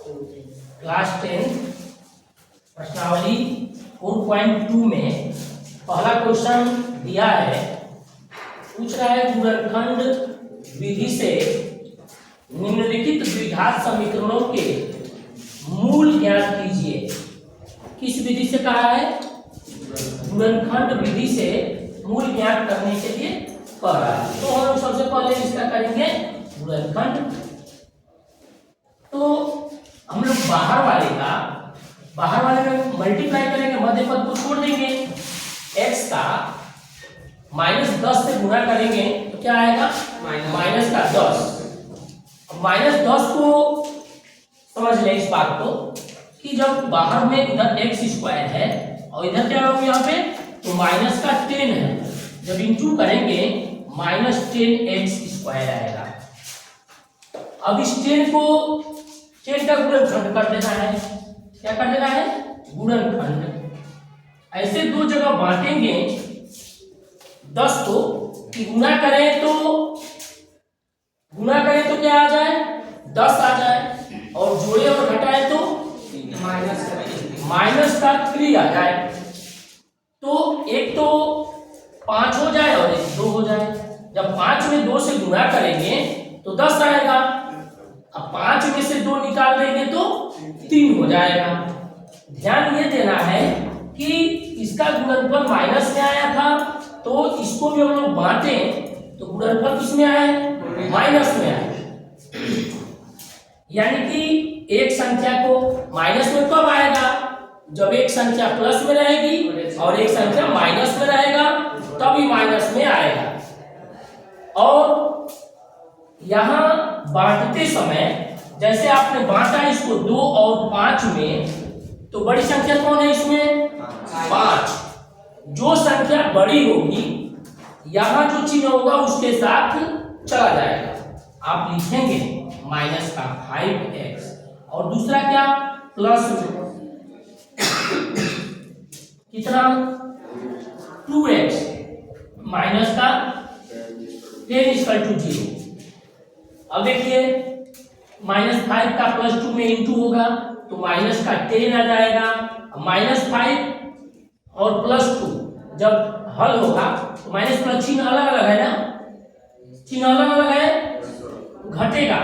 Class 10 प्रश्नावली 4.2 में पहला क्वेश्चन दिया है, पूछ रहा है गुणनखंड विधि से निम्नलिखित द्विघात समीकरणों के मूल ज्ञात कीजिए। किस विधि से कहा है? गुणनखंड विधि से मूल ज्ञात करने के लिए कह रहा है। तो हम लोग सबसे पहले इसका करेंगे गुणनखंड। तो हम लोग बाहर वाले में मल्टीप्लाई करेंगे, मध्य पद को छोड़ देंगे, x का -10 से गुणा करेंगे तो क्या आएगा? माइनस का 10। -10 को समझ लें इस बात को कि जब बाहर में इधर x² है और इधर क्या होगा यहाँ पे, तो माइनस का 10 है, जब इंटू करेंगे -10x² आएगा। अब इस 10 को 10 का गुणनखंड कर देना है। क्या कर देना है? गुणनखंड। ऐसे दो जगह बांटेंगे 10 को कि गुणा करें तो क्या आ जाए? 10 आ जाए, और जोड़े और घटाए तो माइनस का 3 आ जाए। तो एक तो 5 हो जाए और एक 2 हो जाए। जब 5 में 2 से गुणा करेंगे तो 10 आएगा। अब 5 में से 2 निकाल देंगे तो 3 हो जाएगा। ध्यान ये देना है कि इसका गुणनफल माइनस में आया था, तो इसको भी हम लोग बांटे तो गुणनफल किसमें आए? माइनस में आए। यानी कि एक संख्या को माइनस में कब आएगा? जब एक संख्या प्लस में रहेगी और एक संख्या माइनस में रहेगा, तभी माइनस में आएगा। और यहां बांटते समय जैसे आपने बांटा इसको 2 और 5 में, तो बड़ी संख्या कौन है इसमें? 5। जो संख्या बड़ी होगी यहां जो चिन्ह होगा उसके साथ चला जाएगा। आप लिखेंगे माइनस का 5x और दूसरा क्या? प्लस कितना? 2x माइनस का 10 = 0। अब देखिए -5 का +2 में इंटू होगा तो माइनस का 10 आ जाएगा। -5 और +2 जब हल होगा तो माइनस प्लस चिन्ह अलग अलग है ना, चिन्ह अलग अलग है, घटेगा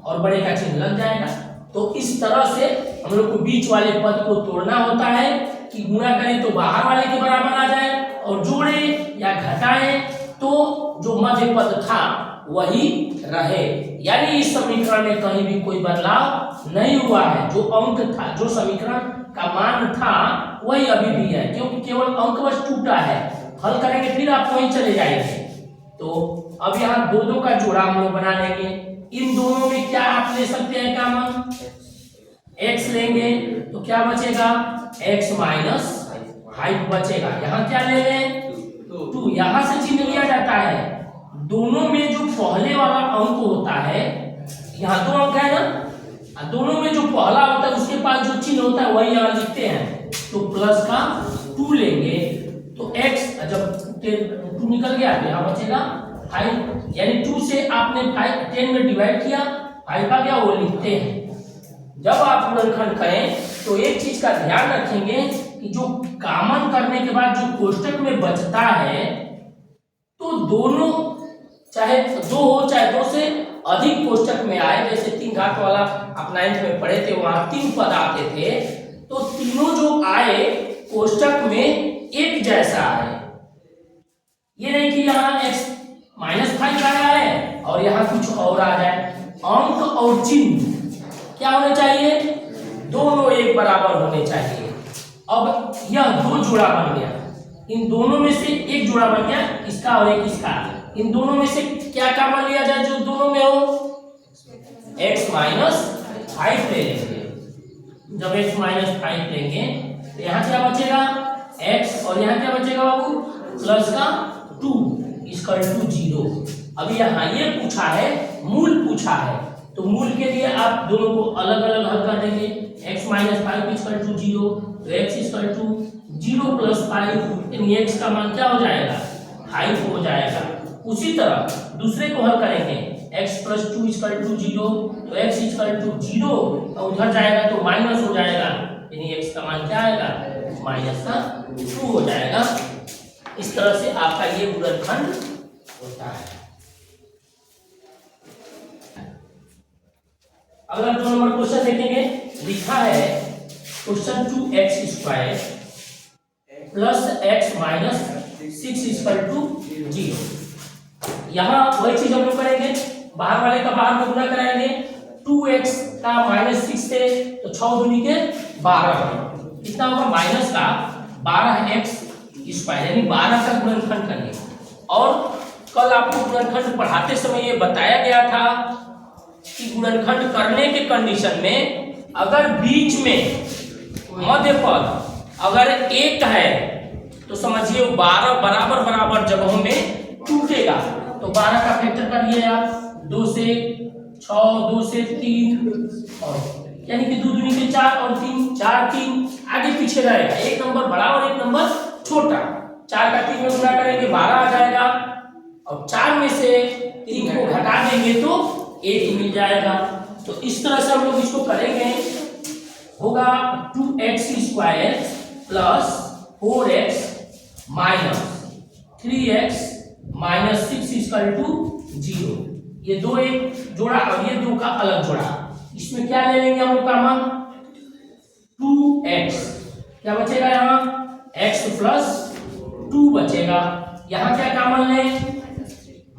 और बड़े का चिन्ह लग जाएगा। तो इस तरह से हम लोग को बीच वाले पद को तोड़ना होता है कि गुणा करें तो बाहर वाले के बराबर आ जाए, और जोड़े या घटाएं तो जो मध्य पद था वही रहे। यानी इस समीकरण में कहीं भी कोई बदलाव नहीं हुआ है। जो अंक था, जो समीकरण का मान था, वही अभी भी है, क्योंकि केवल अंक बस टूटा है। हल करेंगे फिर आप वहीं चले जाएंगे। तो अब यहाँ दो का जोड़ा हम लोग बना लेंगे। इन दोनों में क्या आप ले सकते हैं कॉमन? x लेंगे तो क्या बचेगा? x - 5 बचेगा। यहाँ क्या ले लें? 2। यहाँ से चिन्ह लिया जाता है। दोनों में जो पहले वाला अंक होता है, यहाँ 2 अंक है ना, दोनों में जो पहला होता है उसके पास जो चिन्ह होता है वही यहाँ लिखते हैं। तो प्लस का 2 लेंगे तो x, जब 2 निकल गया तो यहाँ बचेगा 5। यानी 2 से आपने 10 में डिवाइड किया, 5 आ गया, वो लिखते हैं। जब आप गुणनखंड करें तो एक चीज का ध्यान रखेंगे कि जो कॉमन करने के बाद जो कोष्टक में बचता है, तो दोनों चाहे 2 हो चाहे 2 से अधिक कोष्टक में आए, जैसे 3 घात वाला आप 9th में पढ़े थे, वहां 3 पद आते थे, तो तीनों जो आए कोष्टक में एक जैसा आए। ये नहीं कि यहाँ x -5 आया है और यहाँ कुछ और आ जाए। अंक और चिन्ह क्या होने चाहिए? दोनों एक बराबर होने चाहिए। अब यह 2 जोड़ा बन गया, इन दोनों में से एक जोड़ा बन गया, इसका और एक इसका। इन दोनों में से क्या कॉमन लिया जाए जो दोनों में हो? x - 5 ले लेंगे। जब x - 5 लेंगे तो यहाँ क्या बचेगा? x, और यहाँ क्या बचेगा बाबू? प्लस का 2 = 0। अभी यहाँ ये पूछा है, मूल पूछा है, तो मूल के लिए आप दोनों को अलग अलग हल कर देंगे। x - 5 = 0, तो x = 0 + 5, यानी x का मान क्या हो जाएगा? 5 हो जाएगा। उसी तरह दूसरे को हल करेंगे, x प्लस 2 इक्वल टू 0, तो x इक्वल टू 0 और उधर जाएगा तो माइनस हो जाएगा, यानी x का मान क्या आएगा, माइनस का 2 हो जाएगा। इस तरह से आपका ये गुणनखंड होता है। अगला 2 नंबर क्वेश्चन देखेंगे, लिखा है question 2x² plus x minus 6 equal to 0। यहाँ वही चीज हम लोग करेंगे, बाहर वाले का बाहर में गुना कराएंगे। 2x का माइनस 6 से तो 6 दूनी के 12 कितना होगा, माइनस का 12x², यानी 12 का गुणनखंड करेंगे। और कल आपको गुणनखंड पढ़ाते समय ये बताया गया था कि गुणनखंड करने के कंडीशन में अगर बीच में मध्य पद अगर एक है तो समझिए 12 बराबर बराबर जगहों में टूटेगा। तो 12 का फैक्टर करिए आप, 2 से 6, 2 से 3, और यानी कि 2 दूनी के 4 और 3, 4 3 आगे पीछे रहेगा, एक नंबर बड़ा और एक नंबर छोटा। 4 का 3 में गुणा करेंगे 12 आ जाएगा, और 4 में से 3 को घटा देंगे तो 1 मिल जाएगा। तो इस तरह से हम लोग इसको करेंगे, होगा 2x² plus 4x minus 3x minus 6 equal to 0। ये दो एक जोड़ा और ये दो का अलग जोड़ा, इसमें क्या ले लेंगे हम लोग कामन, 2x, क्या बचेगा यहाँ x प्लस 2 बचेगा। यहाँ क्या कामन ले,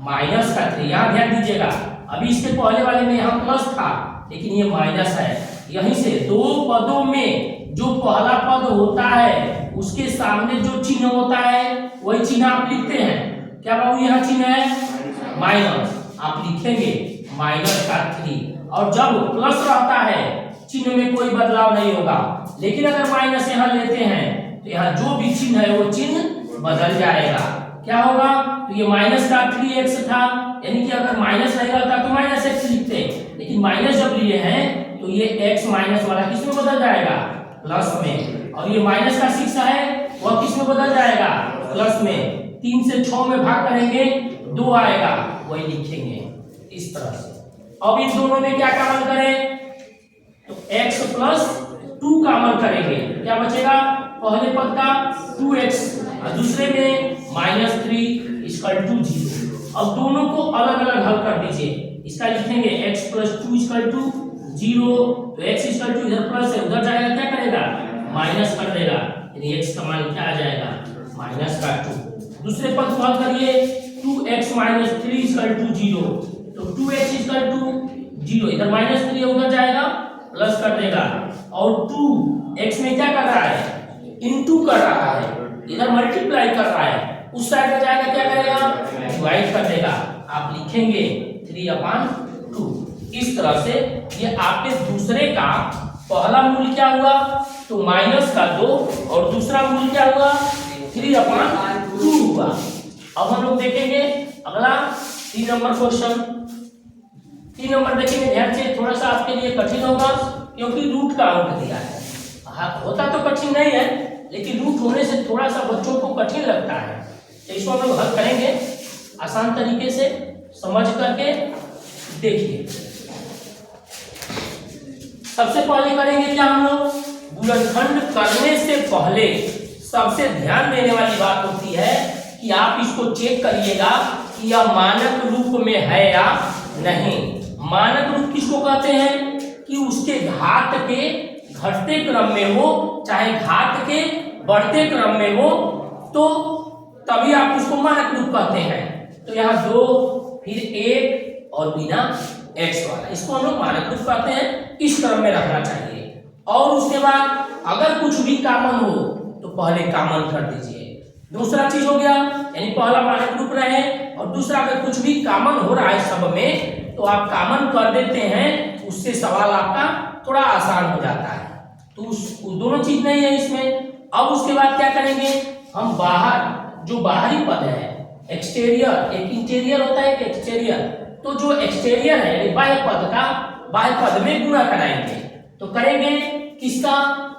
माइनस का 3, यहाँ ध्यान दीजिएगा अभी इसके पहले वाले में यहाँ प्लस था लेकिन ये माइनस है। यहीं से दो पदों में जो पहला पद होता है उसके सामने जो चिन्ह होता है वही चिन्ह आप लिखते हैं। क्या बाबू यहाँ चिन्ह है माइनस, आप लिखेंगे माइनस का 3, और जब प्लस रहता है चिन्ह में कोई बदलाव नहीं होगा, लेकिन अगर माइनस यहाँ लेते हैं तो यहाँ जो भी चिन्ह है वो चिन्ह बदल जाएगा। क्या होगा, तो ये माइनस का 3x था, यानी कि अगर माइनस नहीं रहता तो माइनस x लिखते, लेकिन माइनस जब लिए हैं तो ये x माइनस वाला किस में बदल जाएगा, प्लस में, और ये माइनस का 6 है वह किस में बदल जाएगा, प्लस में। 3 से 6 में भाग करेंगे 2 आएगा, वही लिखेंगे इस तरह से। अब इन दोनों में क्या कॉमन करें, तो x प्लस 2 कॉमन करेंगे, क्या बचेगा, पहले पद का 2x और दूसरे में माइनस 3 इक्वल टू 0। अब दोनों को अलग अलग हल कर दीजिए, इसका लिखेंगे x प्लस 2 इक्वल टू 0, तो x इक्वल टू इधर प्लस है उधर जाएगा, क्या करेगा, माइनस कर देगा, यानी x का मान क्या आ जाएगा, माइनस का 2। दूसरे पद को हल करिए, 2x माइनस 3 इक्वल टू 0, तो 2x इक्वल टू 0, इधर माइनस 3 उधर जाएगा प्लस कर देगा, और 2x में क्या कर रहा है, इनटू कर रहा है, इधर मल्टीप्लाई कर रहा है, उस साइड में जाएगा क्या करेगा, डिवाइड कर देगा, आप लिखेंगे 3/2। इस तरह से ये आपके दूसरे का पहला मूल क्या हुआ, तो माइनस का 2, और दूसरा मूल क्या हुआ, 3/2 हुआ। अब हम लोग देखेंगे अगला 3 नंबर क्वेश्चन। 3 नंबर देखेंगे ध्यान से, थोड़ा सा आपके लिए कठिन होगा क्योंकि रूट का अंक दिया है। होता तो कठिन नहीं है लेकिन रूट होने से थोड़ा सा बच्चों को कठिन लगता है, तो इसको हम लोग हल करेंगे आसान तरीके से, समझ करके देखिए। सबसे पहले करेंगे क्या हम लोग, गुणनखंड करने से पहले सबसे ध्यान देने वाली बात होती है कि आप इसको चेक करिएगा कि यह मानक रूप में है या नहीं। मानक रूप किसको कहते हैं, कि उसके घात के घटते क्रम में हो चाहे घात के बढ़ते क्रम में हो, तो तभी आप उसको मानक रूप कहते हैं। तो यहाँ 2 फिर 1 और बिना x वाला, इसको हम लोग मानक रूप कहते हैं, इस क्रम में रखना चाहिए। और उसके बाद अगर कुछ भी कॉमन हो तो पहले कॉमन कर दीजिए। दूसरा चीज हो गया, यानी पहला मानक रूप रहे और दूसरा अगर कुछ भी कॉमन हो रहा है सब में तो आप कॉमन कर देते हैं, उससे सवाल आपका थोड़ा आसान हो जाता है। तो दोनों चीज नहीं है इसमें। अब उसके बाद क्या करेंगे, हम बाहर जो बाहरी पद है, एक्सटीरियर, एक इंटीरियर होता है एक एक्सटीरियर, तो जो एक्सटीरियर है यानी बाह्य पद का बाह्य पद में गुणा कराएंगे। तो करेंगे किसका,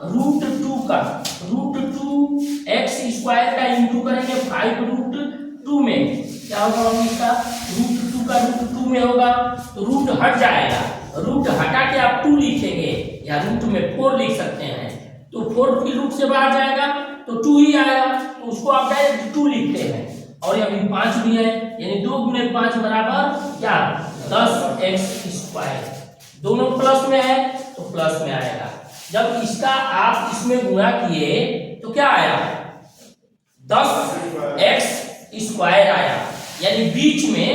√2 का, √2x² का इंटू करेंगे 5√2 में, क्या होगा इसका, √2 -2 का रूट 2 में होगा तो रूट हट जाएगा, रूट हटा के आप 2 लिखेंगे या रूट में 4 लिख सकते हैं, तो 4 फिर रूट से बाहर जाएगा तो 2 ही आएगा, तो उसको आप डायरेक्ट 2 लिखते हैं। और अभी 5 भी है, यानी 2 गुने 5 बराबर क्या 10x²। दोनों प्लस में है तो प्लस में आएगा। जब इसका आप इसमें गुणा किए तो क्या आया 10x² आया, यानी बीच में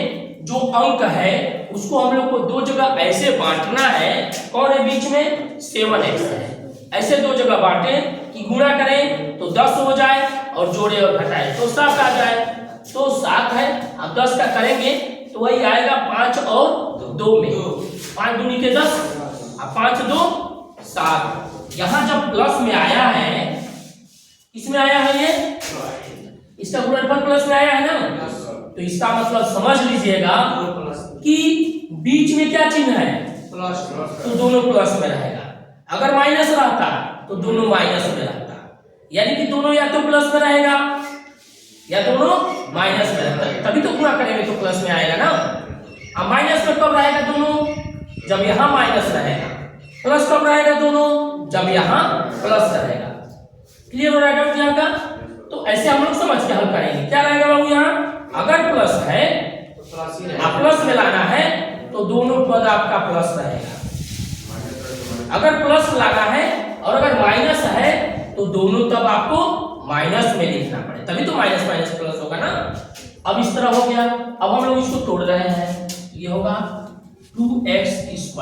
जो अंक है उसको हम लोग को दो जगह ऐसे बांटना है। कौन है बीच में 7x है, ऐसे दो जगह बांटे कि गुणा करें तो 10 हो जाए और जोड़े और घटाए तो 7 आ जाए, तो 7 है। अब 10 का करेंगे तो वही आएगा 5 और 2 में, 5 दूनी के 10, अब 5 2 7। यहां जब प्लस में आया है, इसमें आया है ये, इसका गुणनफल प्लस में आया है ना, तो इसका मतलब समझ लीजिएगा कि बीच में क्या चिन्ह है प्लस, तो दोनों प्लस में रहेगा। अगर माइनस रहता तो दोनों माइनस में रहता, यानी कि दोनों या तो प्लस में रहेगा या दोनों माइनस में रहता, तभी तो गुणा करेंगे तो प्लस में आएगा ना। अब माइनस में कब रहेगा दोनों, जब यहां माइनस रहेगा। प्लस कब रहेगा दोनों, जब यहां प्लस रहेगा। क्लियर हो रहा है यहाँ का? तो ऐसे हम लोग समझ के हल करेंगे। क्या रहेगा बाबू यहाँ, अगर प्लस है आप प्लस में लाना है तो दोनों पद आपका प्लस रहेगा। अगर प्लस लाना है और अगर माइनस है तो दोनों तब आपको माइनस में लिखना पड़े, तभी तो माइनस माइनस प्लस होगा ना। अब इस तरह हो गया। अब हम लोग इसको तोड़ रहे हैं, ये होगा 2x²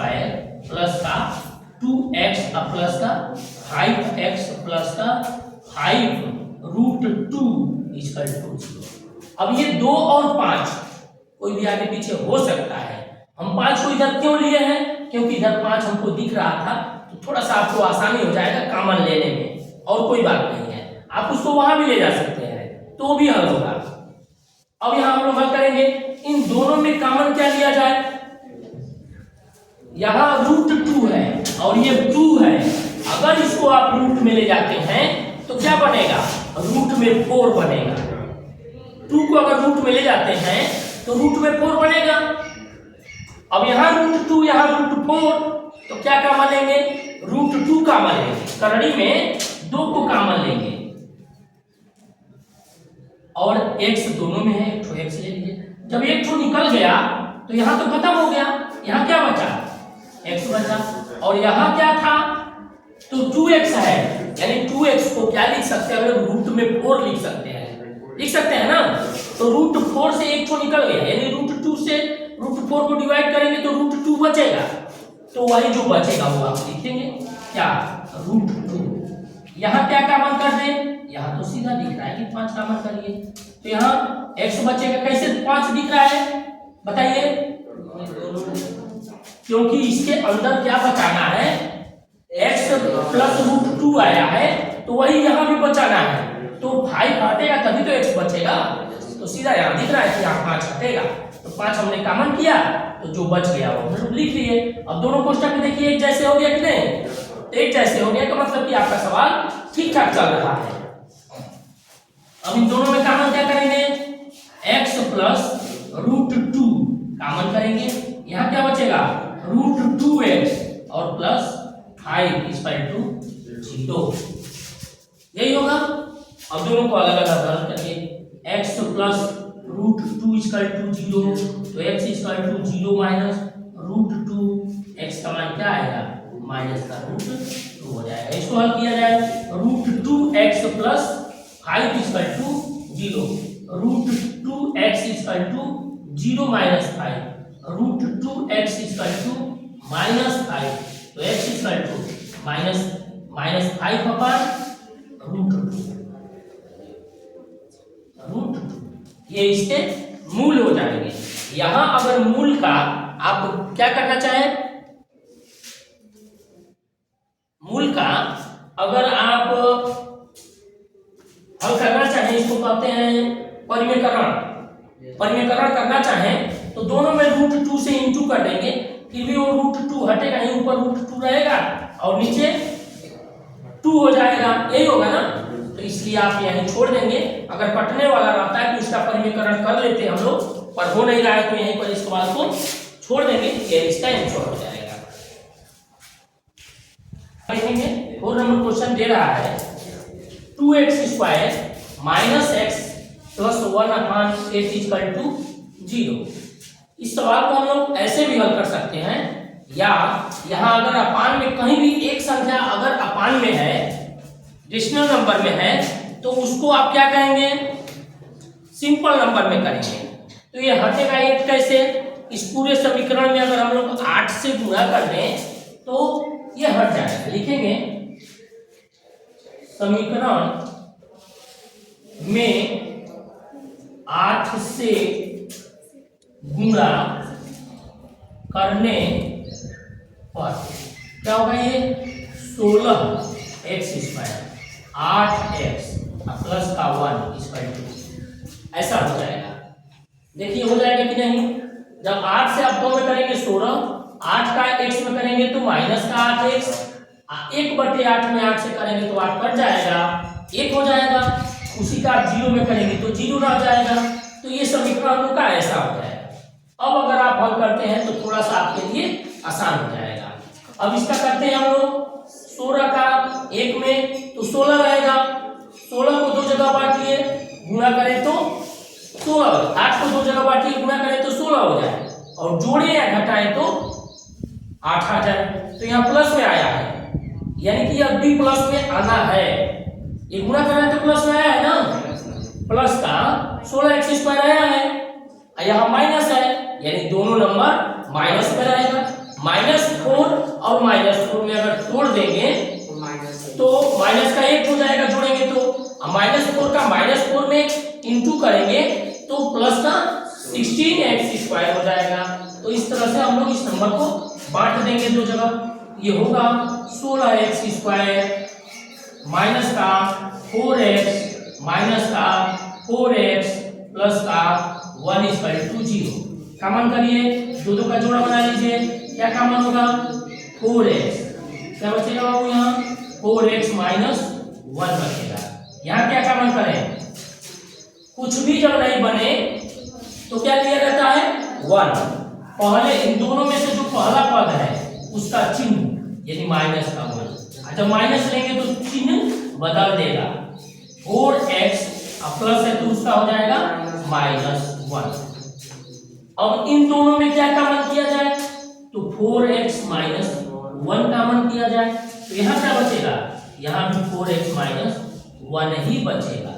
प्लस का 2x प्लस का 5x प्लस का 5√2 अब ये 2 और 5 कोई भी आगे पीछे हो सकता है। हम 5 को इधर क्यों लिए हैं, क्योंकि इधर 5 हमको दिख रहा था, तो थोड़ा सा आपको आसानी हो जाएगा कॉमन लेने में, और कोई बात नहीं है। आप उसको वहां भी ले जा सकते हैं तो भी हल होगा। अब यहां हम लोग हल करेंगे, इन दोनों में कॉमन क्या लिया जाए, यहां √2 है और ये 2 है। अगर इसको आप रूट में ले जाते हैं तो क्या बनेगा, रूट में 4 बनेगा। 2 को अगर रूट में ले जाते हैं तो रूट में 4 बनेगा। अब यहाँ √2 यहाँ √4, तो क्या कॉमन लेंगे, √2 कॉमन लेंगे, करड़ी में 2 को कॉमन लेंगे और x दोनों में है, एक ठो x ले लीजिए। जब एक ठो निकल गया तो यहाँ तो खत्म हो गया, यहाँ क्या बचा x बचा, और यहाँ क्या था तो 2x है, यानी 2x को क्या लिख सकते हैं, रूट में 4 लिख सकते हैं, लिख सकते हैं ना। तो √4 से एक ठो निकल गया, यानी √2 से √4 को डिवाइड करेंगे तो √2 बचेगा, तो वही जो बचेगा वो आप लिखेंगे क्या √2। यहाँ क्या कॉमन कर दें, यहाँ तो सीधा दिख रहा है कि 5 कॉमन करिए, तो यहाँ x बचेगा। कैसे 5 दिख रहा है बताइए, क्योंकि इसके अंदर क्या बचाना है, x प्लस √2 आया है तो वही यहाँ भी बचाना है, तो 5 हटेगा तभी तो x बचेगा, तो सीधा यहाँ दिख रहा है कि यहाँ 5 हटेगा, तो 5 हमने कॉमन किया तो जो बच गया वो हम लोग लिख लिए। अब दोनों कोष्टक में देखिए एक जैसे हो गया कि नहीं, एक जैसे हो गया का मतलब कि आपका सवाल ठीक ठाक चल रहा है। अब इन दोनों में कॉमन क्या करेंगे, x प्लस √2 कॉमन करेंगे, यहाँ क्या बचेगा √2x और प्लस 5 यही होगा। अब दोनों को अलग अलग हल करके x प्लस √2 0, तो x 0 माइनस √2, x का मान क्या आएगा माइनस का √2 हो जाएगा। इसको हल किया जाए, √2x plus 5 0, √2x 0 minus 5, √2x -5, तो x -5 अपॉन √2 ये इसके मूल हो जाएंगे। यहां अगर मूल का आप क्या करना चाहें, मूल का अगर आप हल करना चाहें, इसको कहते हैं परिमेयकरण। परिमेयकरण करना चाहें तो दोनों में √2 से इंटू कर देंगे, फिर भी वो √2 हटेगा, ऊपर √2 रहेगा और नीचे 2 हो जाएगा, यही होगा ना। तो इसलिए आप यहीं छोड़ देंगे। अगर कटने वाला रहता है तो इसका परिमीकरण कर लेते हम लोग, पर हो नहीं रहा है तो यहीं पर इस सवाल को छोड़ देंगे, ये इसका आंसर हो जाएगा। देखेंगे 4 नंबर क्वेश्चन दे रहा है 2x² - x + 1/8 = 0। इस सवाल को हम लोग ऐसे भी हल कर सकते हैं, या यहाँ अगर अपान में कहीं भी एक संख्या अगर अपान में है, रेशनल नंबर में है, तो उसको आप क्या कहेंगे, सिंपल नंबर में करेंगे। तो ये हटेगा 8 कैसे, इस पूरे समीकरण में अगर हम लोग 8 से गुणा कर दें तो ये हट जाएगा। लिखेंगे समीकरण में 8 से गुणा करने पर क्या होगा, ये 16x² 8x प्लस का 1 = ऐसा हो जाएगा। देखिए हो जाएगा कि नहीं, जब 8 से आप 2 में करेंगे 16, 8 का x में करेंगे तो माइनस का 8x, 1/8 में 8 से करेंगे तो 8 कट जाएगा, 1 हो जाएगा। उसी का आप 0 में करेंगे तो 0 रह जाएगा। तो ये समीकरण का ऐसा हो जाएगा। अब अगर आप हल करते हैं तो थोड़ा सा आपके लिए आसान हो जाएगा। अब इसका करते हैं हम लोग, 16 का 1 में तो 16 रहेगा, 16 को 2 जगह बांटिए, गुणा करें तो 16, 8 को 2 जगह बांटिए, गुणा करें तो 16 हो जाए, और जोड़े या घटाएं तो 8 आ जाए। तो यहाँ प्लस में आया है, यानी कि अब भी प्लस में आना है। ये गुणा करें तो प्लस में आया है ना, प्लस का 16x² आया है, यहाँ माइनस है, यानी दोनों नंबर माइनस में रहेगा। -4 और -4 में अगर जोड़ देंगे तो माइनस का 1 हो जाएगा, जोड़ेंगे तो -4 का -4 में इंटू करेंगे तो प्लस का 16x² हो जाएगा। तो इस तरह से हम लोग इस नंबर को बांट देंगे 2 जगह। ये होगा 16x² माइनस का 4x माइनस का 4x प्लस का 1 = 0। कॉमन करिए, 2 का जोड़ा बना लीजिए, क्या कॉमन होगा, 4x, क्या बचेगा बाबू, यहाँ 4x - 1 बचेगा। यहाँ क्या कॉमन करें, कुछ भी जब नहीं बने तो क्या लिया जाता है, 1। पहले इन दोनों में से जो पहला पद है उसका चिन्ह, यानी माइनस का 1, जब माइनस लेंगे तो चिन्ह बदल देगा, 4x प्लस है तो उसका हो जाएगा -1। अब इन दोनों में क्या कॉमन किया जाए, तो 4x - 1 कॉमन किया जाए, तो यहाँ क्या बचेगा, यहाँ भी 4x - 1 ही बचेगा।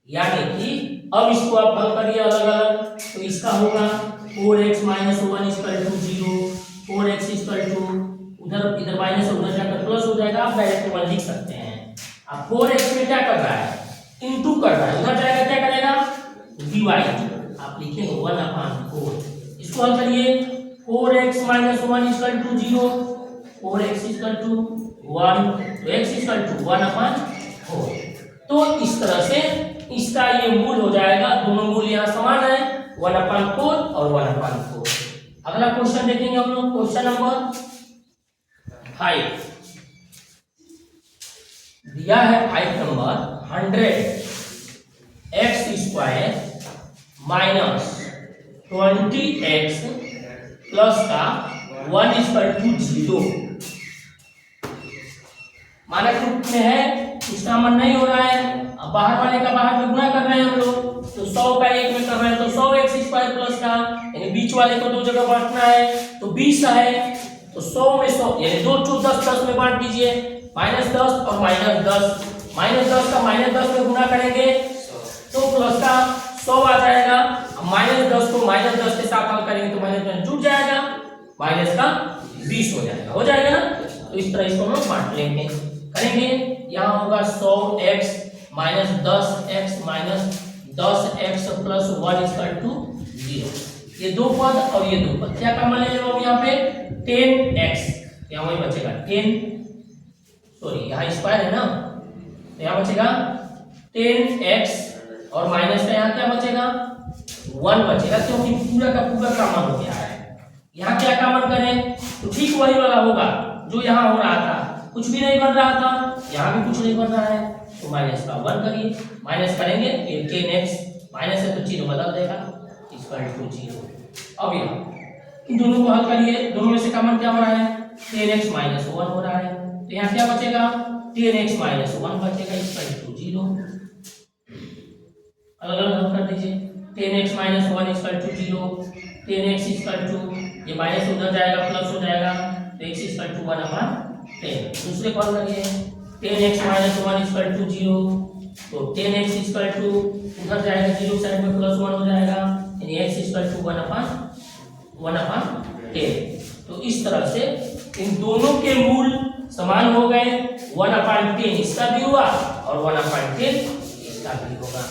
यानी कि अब इसको आप हल करिए अलग अलग, तो इसका होगा 4x - 1 = 0, 4x उधर इधर माइनस उधर जाकर प्लस हो जाएगा, आप डायरेक्ट 1 लिख सकते हैं। अब 4x में क्या कर रहा है, इंटू कर रहा है, उधर जाएगा क्या करेगा, डिवाइड, आप लिखेंगे 1/4। इसको हल करिए, 4x - 1 = 0, 4x = 1, तो x = 1/4। तो इस तरह से इसका ये मूल हो जाएगा, दोनों मूल यहाँ समान है, 1/4 और 1/4। अगला क्वेश्चन देखेंगे हम लोग, क्वेश्चन नंबर 5 दिया है, 5 नंबर 100x² - 20x प्लस का 1 = 0। मानक रूप में है, इसका मन नहीं हो रहा है, अब बाहर वाले का बाहर में गुणा कर रहे हैं हम लोग, तो 100 का 1 में कर रहे हैं तो 100x² प्लस का, यानी बीच वाले को 2 जगह बांटना है तो 20 है, तो 100 में 100 यानी 2 × 10 10 में बांट दीजिए, -10 और -10, -10 का -10 में गुणा करेंगे तो प्लस का 100 आ जाएगा। -10 को -10 के साथ हल करेंगे तो -10 जुड़ जाएगा, माइनस का 20 हो जाएगा, हो जाएगा ना। तो इस तरह इसको हम लोग बांट लेंगे, करेंगे, यहाँ होगा 100x - 10x - 10x प्लस 1 = 0। ये 2 पद और ये 2 पद क्या कॉमन ले लो यहाँ पे, 10x, यहाँ वही बचेगा 10, सॉरी यहाँ स्क्वायर है ना, तो यहाँ बचेगा 10x और माइनस का यहाँ क्या बचेगा, 1 बचेगा, क्योंकि पूरा का पूरा कॉमन हो गया है। यहाँ क्या कॉमन करें तो ठीक वही वाला होगा जो यहाँ हो रहा था, कुछ भी नहीं बन रहा था, यहाँ भी कुछ नहीं बन रहा है, तो माइनस का 1 करिए, माइनस करेंगे फिर टेन एक्स माइनस है तो चिन्ह बदल देगा इक्वल टू 0। अब यहाँ इन दोनों को हल करिए, दोनों में से कॉमन क्या हो रहा है, टेन एक्स माइनस 1 हो रहा है, तो यहाँ क्या बचेगा, टेन एक्स माइनस 1 बचेगा इक्वल टू 0। अलग अलग हल कर दीजिए, ten X minus 1 equal to 0, ten X equal to, ये माइनस उधर जाएगा प्लस हो जाएगा तो x इक्वल टू 1/10। दूसरे को हल करिए, ten X minus 1 equal to 0, तो टेन एक्स इक्वल टू उधर जाएगा 0 साइड में प्लस 1 हो जाएगा यानी x इक्वल टू 1/10। तो इस तरह से इन दोनों के मूल समान हो गए, 1/10 इसका भी हुआ और 1/10 इसका भी होगा।